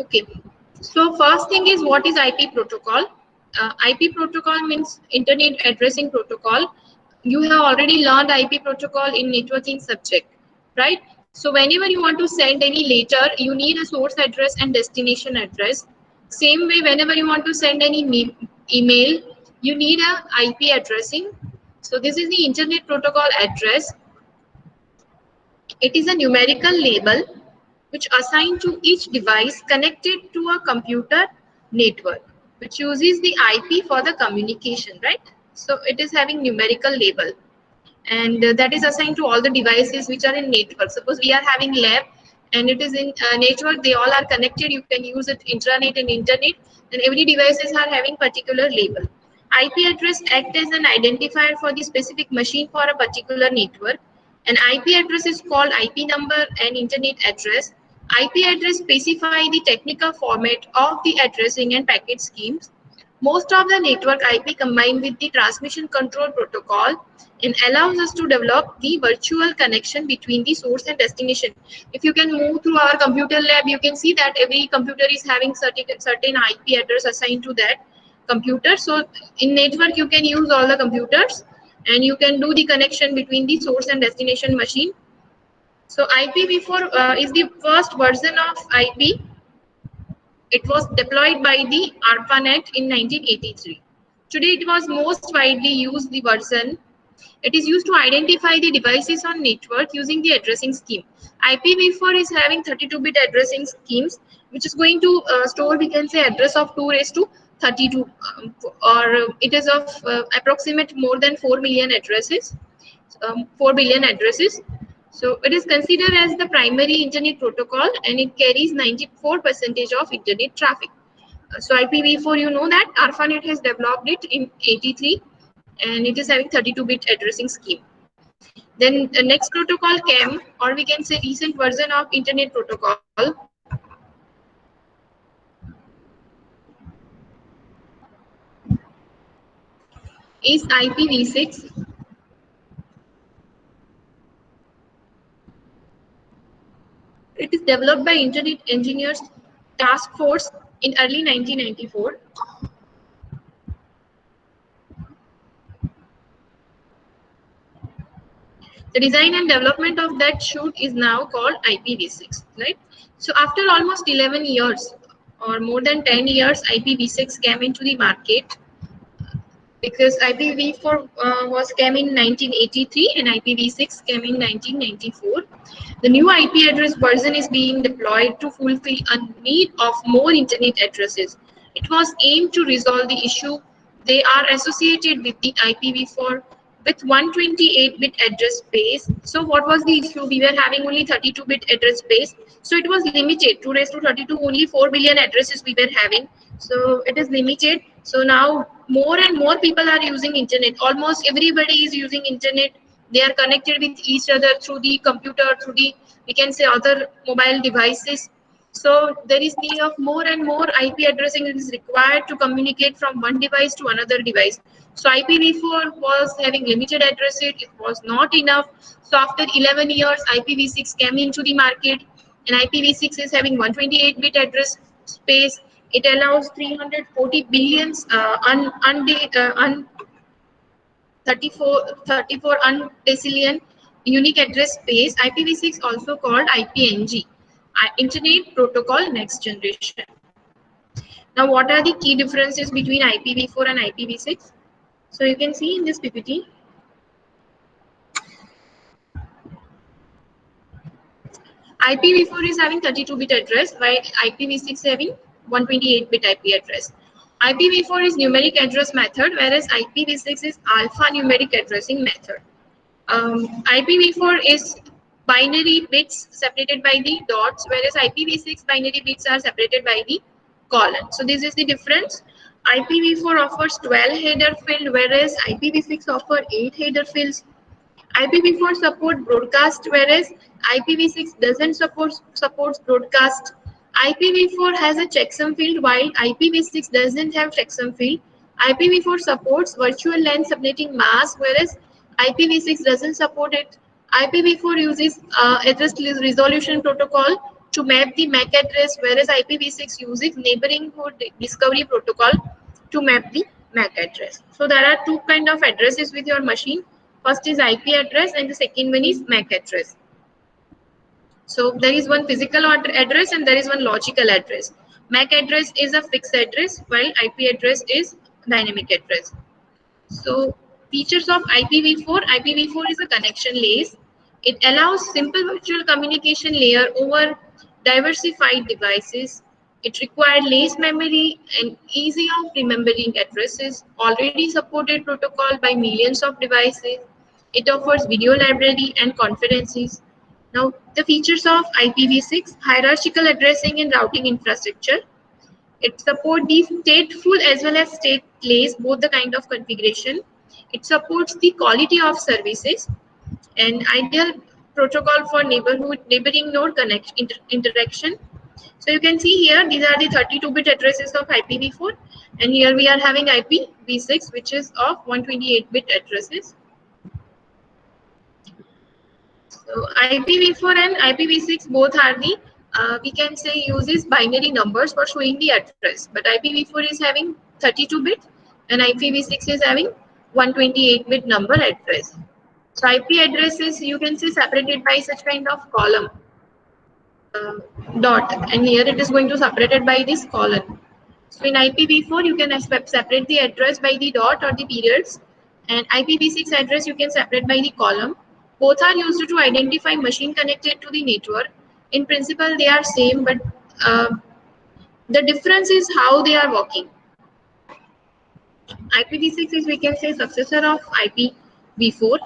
Okay, so first thing is, what is IP protocol? IP protocol means Internet Addressing Protocol. You have already learned IP protocol in networking subject, right? So whenever you want to send any letter, you need a source address and destination address. Same way, whenever you want to send any email, you need a IP addressing. So this is the Internet Protocol address. It is a numerical label which assigned to each device connected to a computer network, which uses the IP for the communication, right? So it is having numerical label, and that is assigned to all the devices which are in network. Suppose we are having lab and it is in network, they all are connected. You can use it intranet and internet, and every devices are having particular label. IP address act as an identifier for the specific machine for a particular network. An IP address is called IP number and internet address. IP address specify the technical format of the addressing and packet schemes. Most of the network IP combined with the transmission control protocol and allows us to develop the virtual connection between the source and destination. If you can move through our computer lab, you can see that every computer is having certain IP address assigned to that computer. So in network, you can use all the computers and you can do the connection between the source and destination machine. So IPv4 is the first version of IP. It was deployed by the ARPANET in 1983. Today, it was most widely used the version. It is used to identify the devices on network using the addressing scheme. IPv4 is having 32-bit addressing schemes, which is going to store, we can say, address of 2 raised to 32, or it is of approximate more than 4 million addresses, 4 billion addresses. So it is considered as the primary internet protocol, and it carries 94% of internet traffic. So IPv4, you know that ARPANET has developed it in 83, and it is having 32-bit addressing scheme. Then the next protocol, CAM, or we can say recent version of internet protocol, is IPv6. It is developed by Internet Engineers Task Force in early 1994. The design and development of that chute is now called IPv6, right? So after almost 11 years or more than 10 years, IPv6 came into the market, because IPv4 came in 1983 and IPv6 came in 1994. The new IP address version is being deployed to fulfill a need of more internet addresses. It was aimed to resolve the issue they are associated with the IPv4 with 128-bit address space. So what was the issue? We were having only 32-bit address space. So it was limited. 2 raised to 32, only 4 billion addresses we were having. So it is limited. So now more and more people are using internet. Almost everybody is using internet. They are connected with each other through the computer, through the, we can say, other mobile devices. So there is need of more and more IP addressing is required to communicate from one device to another device. So IPv4 was having limited address, it was not enough. So after 11 years, IPv6 came into the market, and IPv6 is having 128-bit address space. It allows 340 billions 34 undecillion unique address space. IPv6 also called IPNG, Internet Protocol Next Generation. Now, what are the key differences between IPv4 and IPv6? So you can see in this PPT. IPv4 is having 32-bit address, while IPv6 having 128-bit IP address. IPv4 is numeric address method, whereas IPv6 is alphanumeric addressing method. IPv4 is binary bits separated by the dots, whereas IPv6 binary bits are separated by the colon. So this is the difference. IPv4 offers 12 header field, whereas IPv6 offers 8 header fields. IPv4 support broadcast, whereas IPv6 doesn't supports broadcast. IPv4 has a checksum field, while IPv6 doesn't have checksum field. IPv4 supports virtual LAN subnetting mask, whereas IPv6 doesn't support it. IPv4 uses address resolution protocol to map the MAC address, whereas IPv6 uses neighborhood discovery protocol to map the MAC address. So there are two kind of addresses with your machine. First is IP address and the second one is MAC address. So there is one physical address and there is one logical address. MAC address is a fixed address while IP address is dynamic address. So features of IPv4. IPv4 is a connection layer. It allows simple virtual communication layer over diversified devices. It required less memory and easy of remembering addresses. Already supported protocol by millions of devices. It offers video library and conferences. Now the features of IPv6: hierarchical addressing and routing infrastructure. It supports the stateful as well as stateless, both the kind of configuration. It supports the quality of services and ideal protocol for neighboring node interaction. So you can see here, these are the 32-bit addresses of IPv4, and here we are having IPv6, which is of 128-bit addresses. So IPv4 and IPv6 both are the we can say uses binary numbers for showing the address, but IPv4 is having 32-bit and IPv6 is having 128-bit number address. So IP addresses you can see separated by such kind of column dot, and here it is going to separated by this column. So in IPv4 you can separate the address by the dot or the periods, and IPv6 address you can separate by the column. Both are used to identify machine connected to the network. In principle they are same, but the difference is how they are working. IPv6 is, we can say, successor of IPv4.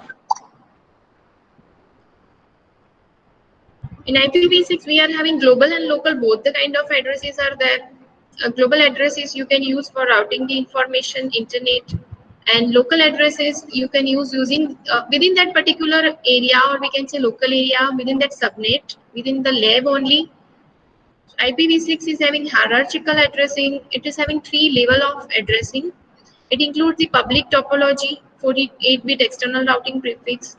In IPv6 we are having global and local, both the kind of addresses are there. Global addresses you can use for routing the information, internet, and local addresses you can use using within that particular area, or we can say local area, within that subnet, within the lab only. IPv6 is having hierarchical addressing. It is having 3 level of addressing. It includes the public topology, 48-bit external routing prefix,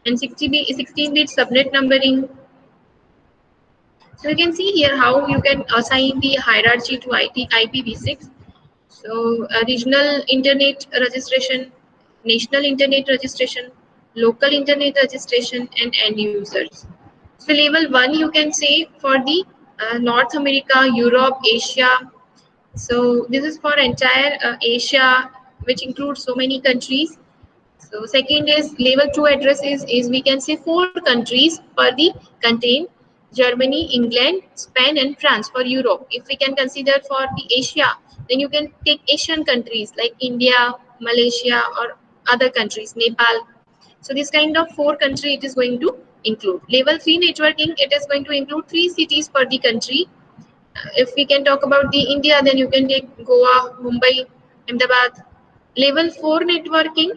and 16-bit subnet numbering. So you can see here how you can assign the hierarchy to IPv6. So regional internet registration, national internet registration, local internet registration, and end users. So level 1 you can say for the North America, Europe, Asia. So this is for entire Asia, which includes so many countries. So second is level 2 addresses is we can say 4 countries per the contain: Germany, England, Spain, and France for Europe. If we can consider for the Asia, then you can take Asian countries like India, Malaysia, or other countries, Nepal. So this kind of 4 country it is going to include. Level 3 networking, it is going to include 3 cities per the country. If we can talk about the India, then you can take Goa, Mumbai, Ahmedabad. Level 4 networking,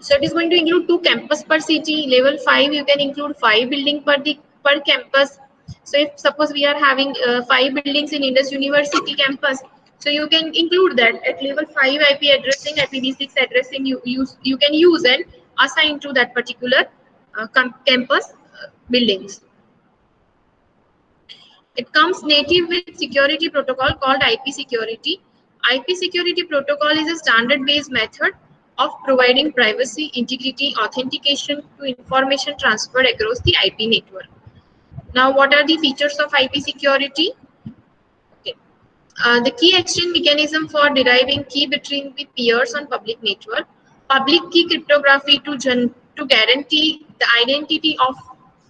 so it is going to include 2 campus per city. Level 5 you can include 5 building per campus. So if suppose we are having 5 buildings in Indus University campus, so you can include that at level 5 IP addressing, IPv6 addressing you can use and assign to that particular campus buildings. It comes native with security protocol called IP security. IP security protocol is a standard-based method of providing privacy, integrity, authentication to information transferred across the IP network. Now, what are the features of IP security? Okay. The key exchange mechanism for deriving key between the peers on public network. Public key cryptography to guarantee the identity of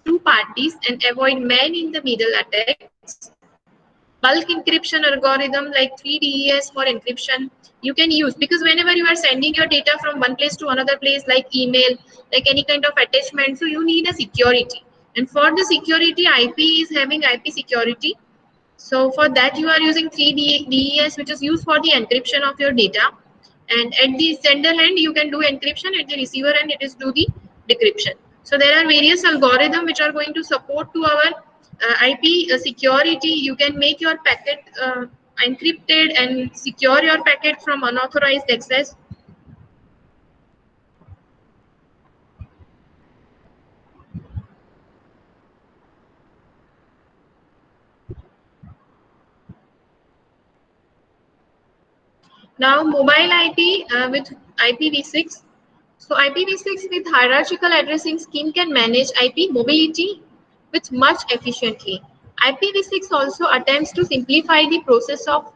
2 parties and avoid man-in-the-middle attacks. Bulk encryption algorithm like 3DES for encryption you can use, because whenever you are sending your data from one place to another place, like email, like any kind of attachment, so you need a security. And for the security, IP is having IP security. So for that you are using 3DES, which is used for the encryption of your data. And at the sender end, you can do encryption. At the receiver end, it is do the decryption. So there are various algorithms which are going to support to our IP security. You can make your packet encrypted and secure your packet from unauthorized access. Now mobile IP with IPv6. So IPv6 with hierarchical addressing scheme can manage IP mobility with much efficiently. IPv6 also attempts to simplify the process of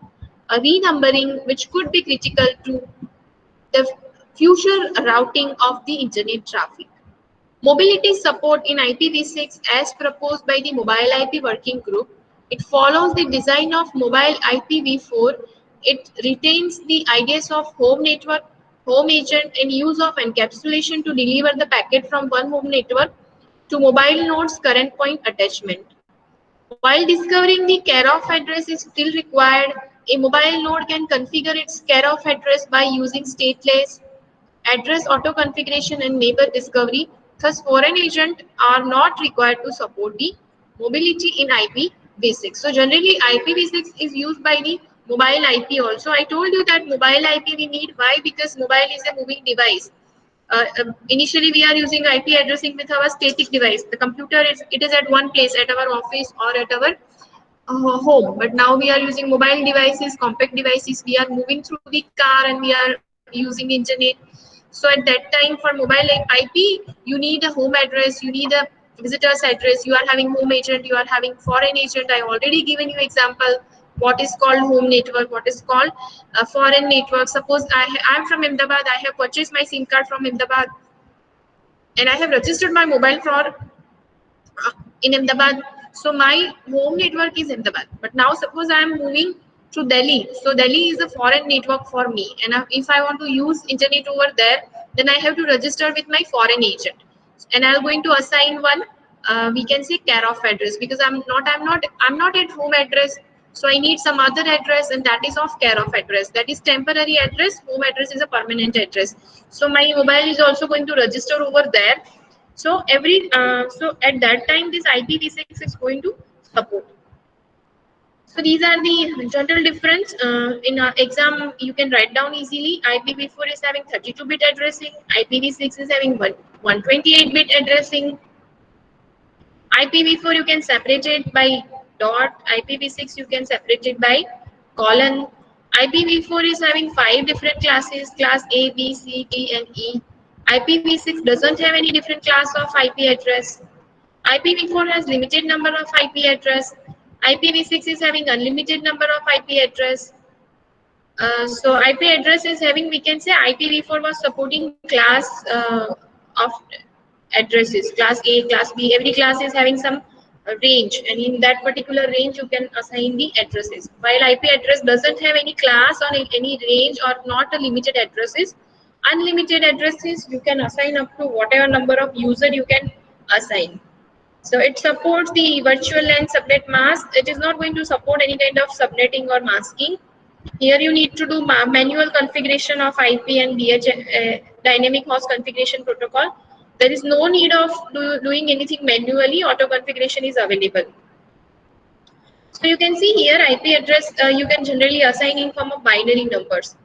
renumbering, which could be critical to the future routing of the internet traffic. Mobility support in IPv6 as proposed by the Mobile IP Working Group. It follows the design of mobile IPv4. It retains the ideas of home network, home agent, and use of encapsulation to deliver the packet from one home network to mobile node's current point attachment. While discovering the care-of address is still required, a mobile node can configure its care-of address by using stateless address auto configuration and neighbor discovery. Thus, foreign agents are not required to support the mobility in IPv6. So generally IPv6 is used by the mobile IP also. I told you that mobile IP we need. Why? Because mobile is a moving device. Initially we are using IP addressing with our static device. The computer is at one place, at our office or at our home, but now we are using mobile devices, compact devices. We are moving through the car and we are using the internet. So at that time for mobile IP you need a home address, you need a visitor's address, you are having home agent, you are having foreign agent. I already given you example what is called home network, what is called a foreign network. Suppose I'm from Ahmedabad, I have purchased my SIM card from Ahmedabad and I have registered my mobile for in Ahmedabad. So my home network is Ahmedabad. But now suppose I am moving to Delhi. So Delhi is a foreign network for me. And if I want to use internet over there, then I have to register with my foreign agent. And I'm going to assign one, we can say care of address, because I'm not at home address. So I need some other address, and that is of care of address. That is temporary address. Home address is a permanent address. So my mobile is also going to register over there. So so at that time this IPv6 is going to support. So these are the general difference. In exam you can write down easily. IPv4 is having 32-bit addressing. IPv6 is having 128-bit addressing. IPv4 you can separate it by dot. IPv6 you can separate it by colon. IPv4 is having 5 different classes, class A, B, C, D, and E. IPv6 doesn't have any different class of IP address. IPv4 has limited number of IP address. IPv6 is having unlimited number of IP address. So IP address is having, we can say IPv4 was supporting class of addresses, class A, class B. Every class is having some range, and in that particular range you can assign the addresses. While IP address doesn't have any class or any range or not a limited addresses, unlimited addresses you can assign up to whatever number of user you can assign. So it supports the virtual LAN subnet mask. It is not going to support any kind of subnetting or masking. Here you need to do manual configuration of IP and dynamic host configuration protocol. There is no need of doing anything manually. Auto configuration is available. So you can see here IP address you can generally assign in form of binary numbers,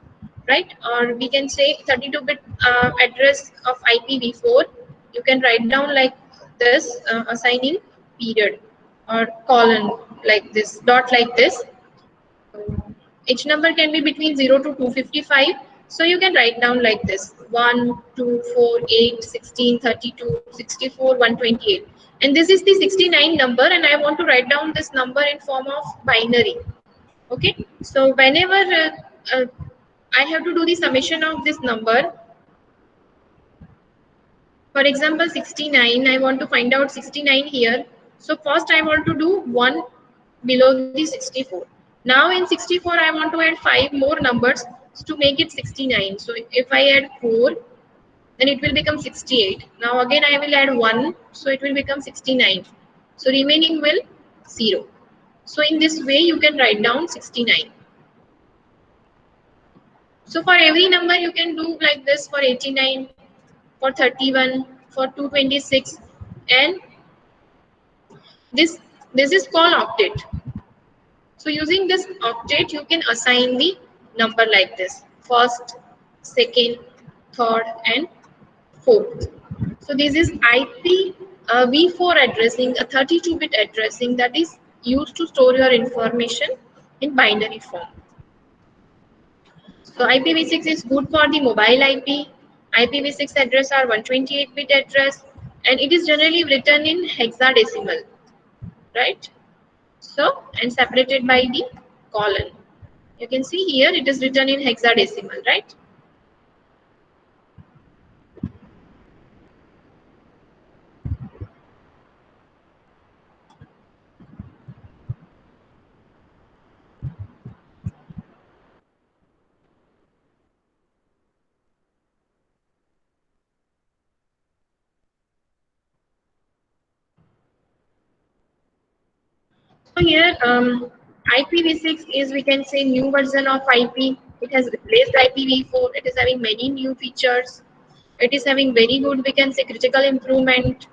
right? Or we can say 32-bit address of IPv4. You can write down like this, assigning period or colon like this, dot like this. Each number can be between 0 to 255. So you can write down like this: 1, 2, 4, 8, 16, 32, 64, 128. And this is the 69 number, and I want to write down this number in form of binary. Okay. So whenever I have to do the summation of this number, for example 69, I want to find out 69 here. So first I want to do 1 below the 64. Now in 64 I want to add 5 more numbers to make it 69. So if I add 4, then it will become 68. Now again I will add 1, so it will become 69. So remaining will 0. So in this way you can write down 69. So for every number you can do like this, for 89, for 31, for 226, and this is called octet. So using this octet you can assign the number like this: first, second, third, and fourth. So this is IP v4 addressing, a 32-bit addressing that is used to store your information in binary form. So IPv6 is good for the mobile IP. IPv6 address are 128-bit address, and it is generally written in hexadecimal, right? So, and separated by the colon. You can see here it is written in hexadecimal, right? So here, IPv6 is, we can say, new version of IP. It has replaced IPv4. It is having many new features. It is having very good, we can say, critical improvement.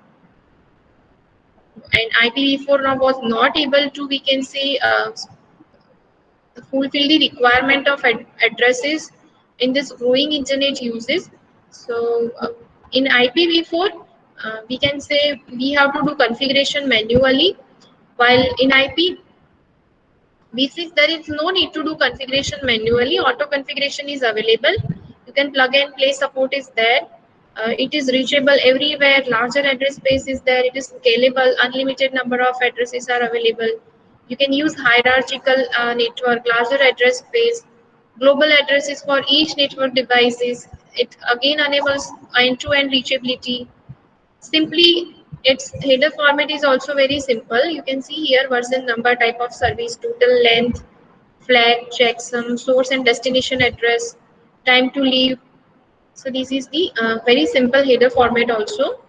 And IPv4 now was not able to, we can say, fulfill the requirement of addresses in this growing internet uses. So in IPv4, we can say we have to do configuration manually, while in IPv6 there is no need to do configuration manually. Auto configuration is available. You can plug and play support is there. It is reachable everywhere. Larger address space is there. It is scalable. Unlimited number of addresses are available. You can use hierarchical network, larger address space, global addresses for each network devices. It again enables end-to-end reachability. Simply, its header format is also very simple. You can see here version number, type of service, total length, flag, checksum, source and destination address, time to leave. So this is the very simple header format also.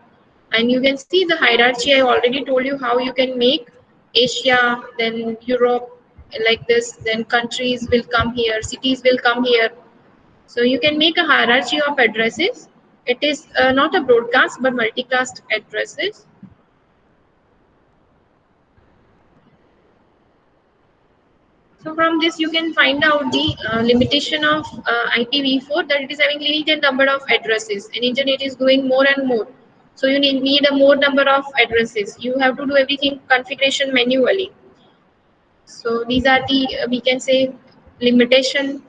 And you can see the hierarchy. I already told you how you can make Asia, then Europe, like this, then countries will come here, cities will come here. So you can make a hierarchy of addresses. It is not a broadcast but multicast addresses. So from this you can find out the limitation of IPv4, that it is having limited number of addresses and internet is going more and more. So you need a more number of addresses. You have to do everything configuration manually. So these are the, we can say, limitation.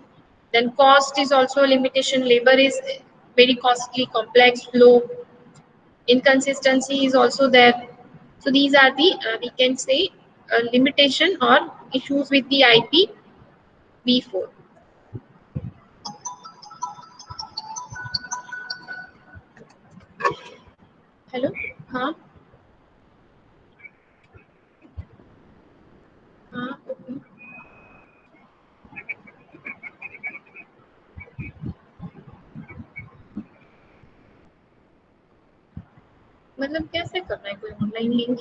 Then cost is also a limitation. Labor is very costly, complex, slow. Inconsistency is also there. So these are the, we can say, limitation or issues with the IPv4. Hello हाँ हाँ okay मतलब कैसे करना है कोई online link